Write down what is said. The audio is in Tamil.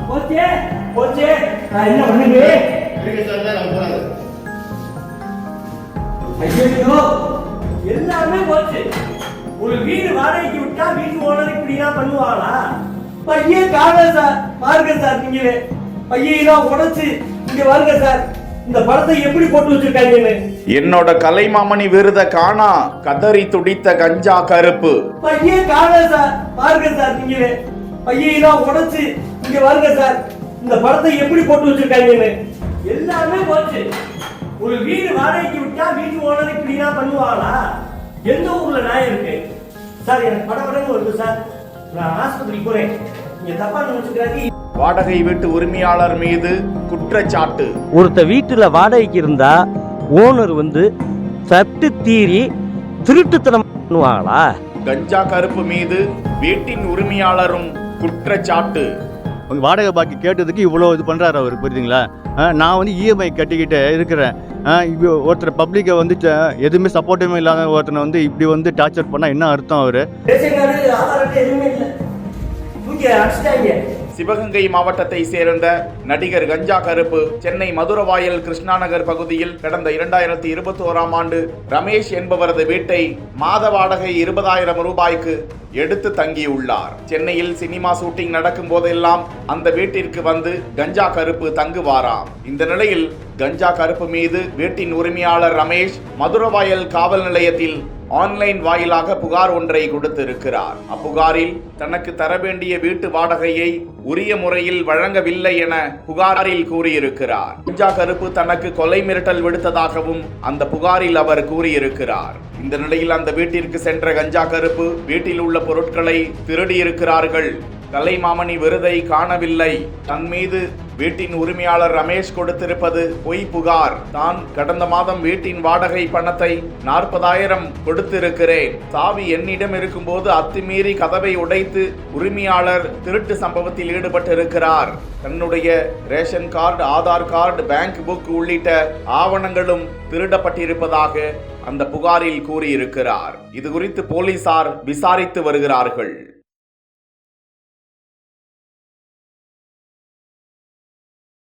போச்சே போச்சே. நான் என்ன பண்ணுங்க? ஐயோ, எல்லாமே போச்சு. ஒரு வீடு வாடகைக்கு விட்டா வீட்டு ஓனர் இப்படிதான் பண்ணுவாங்களா? பையன் காண சார், பாருங்க சார், நீங்களே பையெல்லாம் உடைச்சு இங்க பாருங்க சார், இந்த படத்தை எப்படி போட்டு வச்சிருக்காங்கன்னு. என்னோட கலைமாமணி விருத காணா, கதறி துடித்த கஞ்சா கருப்பு. பையன் காண சார், பாருங்க சார், நீங்களே பையெல்லாம் உடைச்சு இங்க பாருங்க சார், இந்த படத்தை எப்படி போட்டு வச்சிருக்காங்கன்னு. எல்லாமே போச்சு. ஒரு வீடு வாடகைக்கு விட்டா வீட்டு ஓனர் இப்படிதான் பண்ணுவாங்களா? எந்த ஊர்ல நான் இருக்கு சார்? எனக்கு படப்படன்னு வருது சார். நான் ஆஸ்பத்திரிக்கு போறேன், நீங்க தப்பா நினைச்சுக்கிறாங்க. வாடகை வீட்டு உரிமையாளர் மீது குற்றச்சாட்டு. ஒருத்த வீட்டுல வாடகைக்கு இருந்தா ஓனர் சட்டு தீரி திருட்டுத்தனம் பண்ணுவாங்களா? கஞ்சா கருப்பு மீது வீட்டின் உரிமையாளரும் குற்றச்சாட்டு. உங்க வாடகை பாக்கி கேட்டதுக்கு இவ்வளோ இது பண்றாரு அவர், புரியுதுங்களா? நான் இஎம்ஐ கட்டிக்கிட்டு இருக்கிறேன். ஒருத்தர் பப்ளிக்கை எதுவுமே சப்போர்ட்டுமே இல்லாத ஒருத்தனை இப்படி டார்ச்சர் பண்ணா என்ன அர்த்தம்? அவரு சிவகங்கை மாவட்டத்தை சேர்ந்த நடிகர் கஞ்சா கருப்பு சென்னை மதுரவாயல் கிருஷ்ணா நகர் பகுதியில் கடந்த 2021ஆம் ஆண்டு ரமேஷ் என்பவரது வீட்டை மாத வாடகை 20,000 ரூபாய்க்கு எடுத்து தங்கியுள்ளார். சென்னையில் சினிமா ஷூட்டிங் நடக்கும் போதெல்லாம் அந்த வீட்டிற்கு கஞ்சா கருப்பு தங்குவாராம். இந்த நிலையில் கஞ்சா கருப்பு மீது வீட்டின் உரிமையாளர் ரமேஷ் மதுரவாயல் காவல் நிலையத்தில் ஆன்லைன் வாயிலாக புகார் ஒன்றை கொடுத்திருக்கிறார். அப்புகாரில் தனக்கு தர வேண்டிய வீட்டு வாடகையை உரிய முறையில் வழங்கவில்லை என புகாரில் கூறியிருக்கிறார். கஞ்சா கருப்பு தனக்கு கொலை மிரட்டல் விடுத்ததாகவும் அந்த புகாரில் அவர் கூறியிருக்கிறார். இந்த நிலையில் அந்த வீட்டிற்கு சென்ற கஞ்சா கருப்பு வீட்டில் உள்ள பொருட்களை திருடியிருக்கிறார்கள். கலைமாமணி விருதை காணவில்லை. தன் மீது வீட்டின் உரிமையாளர் ரமேஷ் கொடுத்திருப்பது பொய் புகார். தான் கடந்த மாதம் வீட்டின் வாடகை பணத்தை 40,000 கொடுத்திருக்கிறேன். சாவி என்னிடம் இருக்கும்போது அத்துமீறி கதவை உடைத்து உரிமையாளர் திருட்டு சம்பவத்தில் ஈடுபட்டிருக்கிறார். தன்னுடைய ration card, Aadhaar card, bank book உள்ளிட்ட ஆவணங்களும் திருடப்பட்டிருப்பதாக அந்த புகாரில் கூறியிருக்கிறார். இது குறித்து போலீசார் விசாரித்து வருகிறார்கள்.